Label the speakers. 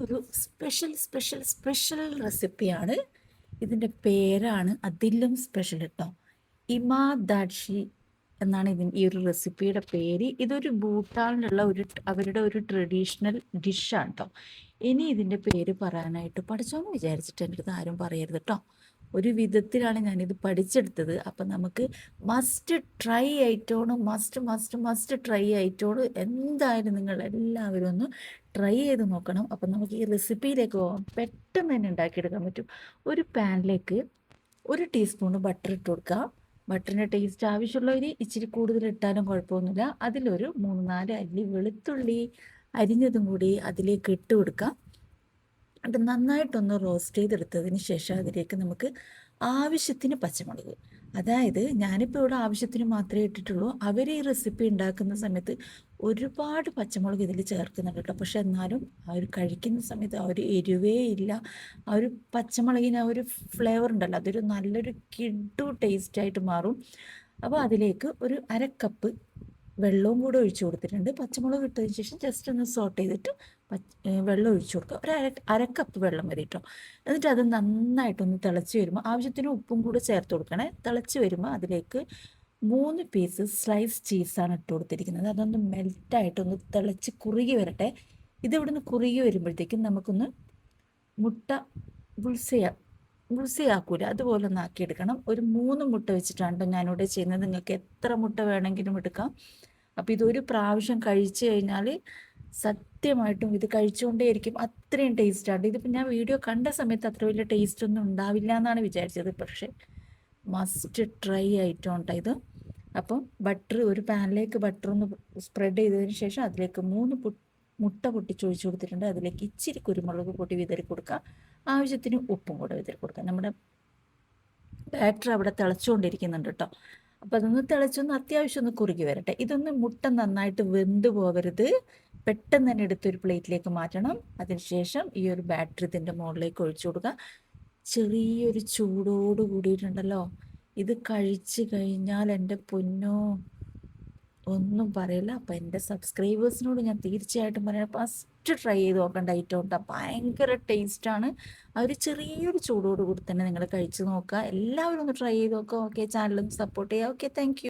Speaker 1: ഒരു സ്പെഷ്യൽ റെസിപ്പിയാണ്. ഇതിൻ്റെ പേരാണ് അതിലും സ്പെഷ്യൽ കേട്ടോ. ഇമാദാക്ഷി എന്നാണ് ഈ ഒരു റെസിപ്പിയുടെ പേര്. ഇതൊരു ഭൂട്ടാനിലുള്ള അവരുടെ ഒരു ട്രഡീഷണൽ ഡിഷാണ് കേട്ടോ. ഇനി ഇതിൻ്റെ പേര് പറയാനായിട്ട് പഠിച്ചോന്ന് വിചാരിച്ചിട്ട് എൻ്റെ അടുത്ത് ആരും പറയരുത് കേട്ടോ. ഒരു വിധത്തിലാണ് ഞാനിത് പഠിച്ചെടുത്തത്. അപ്പം നമുക്ക് മസ്റ്റ് ട്രൈ ആയിട്ടോണ്, മസ്റ്റ് ട്രൈ ആയിട്ടോണ്. എന്തായാലും നിങ്ങൾ എല്ലാവരും ഒന്ന് ട്രൈ ചെയ്ത് നോക്കണം. അപ്പം നമുക്ക് ഈ റെസിപ്പിയിലേക്ക് പോകാം. പെട്ടെന്ന് തന്നെ ഉണ്ടാക്കിയെടുക്കാൻ പറ്റും. ഒരു പാനിലേക്ക് 1 ടീസ്പൂൺ ബട്ടർ ഇട്ട് കൊടുക്കുക. ബട്ടറിൻ്റെ ടേസ്റ്റ് ആവശ്യമുള്ളവർ ഇച്ചിരി കൂടുതൽ ഇട്ടാലും കുഴപ്പമൊന്നുമില്ല. അതിലൊരു 3-4 അല്ലി വെളുത്തുള്ളി അരിഞ്ഞതും കൂടി അതിലേക്ക് ഇട്ട് കൊടുക്കാം. അത് നന്നായിട്ടൊന്ന് റോസ്റ്റ് ചെയ്തെടുത്തതിന് ശേഷം അതിലേക്ക് നമുക്ക് ആവശ്യത്തിന് പച്ചമുളക്, അതായത് ഞാനിപ്പോൾ ഇവിടെ ആവശ്യത്തിന് മാത്രമേ ഇട്ടിട്ടുള്ളൂ. അവർ ഈ റെസിപ്പി ഉണ്ടാക്കുന്ന സമയത്ത് ഒരുപാട് പച്ചമുളക് ഇതിൽ ചേർക്കുന്നുണ്ട് കേട്ടോ. പക്ഷെ എന്നാലും ആ ഒരു കഴിക്കുന്ന സമയത്ത് ആ ഒരു എരിവേ ഇല്ല. ആ ഒരു പച്ചമുളകിന് ആ ഒരു ഫ്ലേവർ ഉണ്ടല്ലോ, അതൊരു നല്ലൊരു കിഡു ടേസ്റ്റായിട്ട് മാറും. അപ്പോൾ അതിലേക്ക് ഒരു 1/2 കപ്പ് വെള്ളവും കൂടെ ഒഴിച്ചു കൊടുത്തിട്ടുണ്ട്. പച്ചമുളക് ഇട്ടതിന് ശേഷം ജസ്റ്റ് ഒന്ന് സോട്ട് ചെയ്തിട്ട് വെള്ളം ഒഴിച്ചു കൊടുക്കുക. ഒരു അര കപ്പ് വെള്ളം മതി കേട്ടോ. എന്നിട്ട് അത് നന്നായിട്ടൊന്ന് തിളച്ച് വരുമ്പോൾ ആവശ്യത്തിന് ഉപ്പും കൂടെ ചേർത്ത് കൊടുക്കണേ. തിളച്ച് വരുമ്പോൾ അതിലേക്ക് 3 പീസ് സ്ലൈസ് ചീസാണ് ഇട്ട് കൊടുത്തിരിക്കുന്നത്. അതൊന്ന് മെൽറ്റായിട്ടൊന്ന് തിളച്ച് കുറുകി വരട്ടെ. ഇതിവിടുന്ന് കുറുകി വരുമ്പോഴത്തേക്കും നമുക്കൊന്ന് മുട്ട ബുൾസയാക്കൂല അതുപോലെ ഒന്ന് ആക്കിയെടുക്കണം. ഒരു 3 മുട്ട വെച്ചിട്ടാണ് ഞാനിവിടെ ചെയ്യുന്നത്. നിങ്ങൾക്ക് എത്ര മുട്ട വേണമെങ്കിലും എടുക്കാം. അപ്പോൾ ഇതൊരു പ്രാവശ്യം കഴിച്ചു കഴിഞ്ഞാൽ സത്യമായിട്ടും ഇത് കഴിച്ചുകൊണ്ടേയിരിക്കും, അത്രയും ടേസ്റ്റാണ്. ഇതിപ്പോൾ ഞാൻ വീഡിയോ കണ്ട സമയത്ത് അത്ര വലിയ ടേസ്റ്റ് ഒന്നും ഉണ്ടാവില്ല എന്നാണ് വിചാരിച്ചത്. പക്ഷേ മസ്റ്റ് ട്രൈ ആയിട്ടോ ഇത്. അപ്പം ഒരു പാനിലേക്ക് ബട്ടർ ഒന്ന് സ്പ്രെഡ് ചെയ്തതിന് ശേഷം അതിലേക്ക് 3 മുട്ട പൊട്ടിച്ചൊഴിച്ച് കൊടുത്തിട്ടുണ്ട്. അതിലേക്ക് ഇച്ചിരി കുരുമുളക് പൊടി വിതറി കൊടുക്കുക. ആവശ്യത്തിന് ഉപ്പും കൂടെ വിതറി കൊടുക്കുക. നമ്മുടെ ബാറ്റർ അവിടെ തിളച്ചുകൊണ്ടിരിക്കുന്നുണ്ട് കേട്ടോ. അപ്പോൾ അതൊന്ന് തിളച്ചൊന്ന് അത്യാവശ്യം ഒന്ന് കുറുകി വരട്ടെ. ഇതൊന്ന് മുട്ട നന്നായിട്ട് വെന്ത് പോകരുത്. പെട്ടെന്ന് തന്നെ എടുത്തൊരു പ്ലേറ്റിലേക്ക് മാറ്റണം. അതിനുശേഷം ഈ ഒരു ബാറ്റർ ഇതിൻ്റെ മുകളിലേക്ക് ഒഴിച്ചു കൊടുക്കുക. ചെറിയൊരു ചൂടോട് കൂടിയിട്ടുണ്ടല്ലോ, ഇത് കഴിച്ച് കഴിഞ്ഞാൽ എൻ്റെ പൊന്നോ ഒന്നും പറയില്ല. അപ്പം എൻ്റെ സബ്സ്ക്രൈബേഴ്സിനോട് ഞാൻ തീർച്ചയായിട്ടും പറയാം, ഫസ്റ്റ് ട്രൈ ചെയ്ത് നോക്കേണ്ട ഐറ്റം ഉണ്ടാ. ഭയങ്കര ടേസ്റ്റാണ്. ആ ഒരു ചെറിയൊരു ചൂടോട് കൂടി തന്നെ നിങ്ങൾ കഴിച്ച് നോക്കുക. എല്ലാവരും ഒന്ന് ട്രൈ ചെയ്ത് നോക്കുക. ഓക്കെ, ചാനലും സപ്പോർട്ട് ചെയ്യുക. Okay, thank you.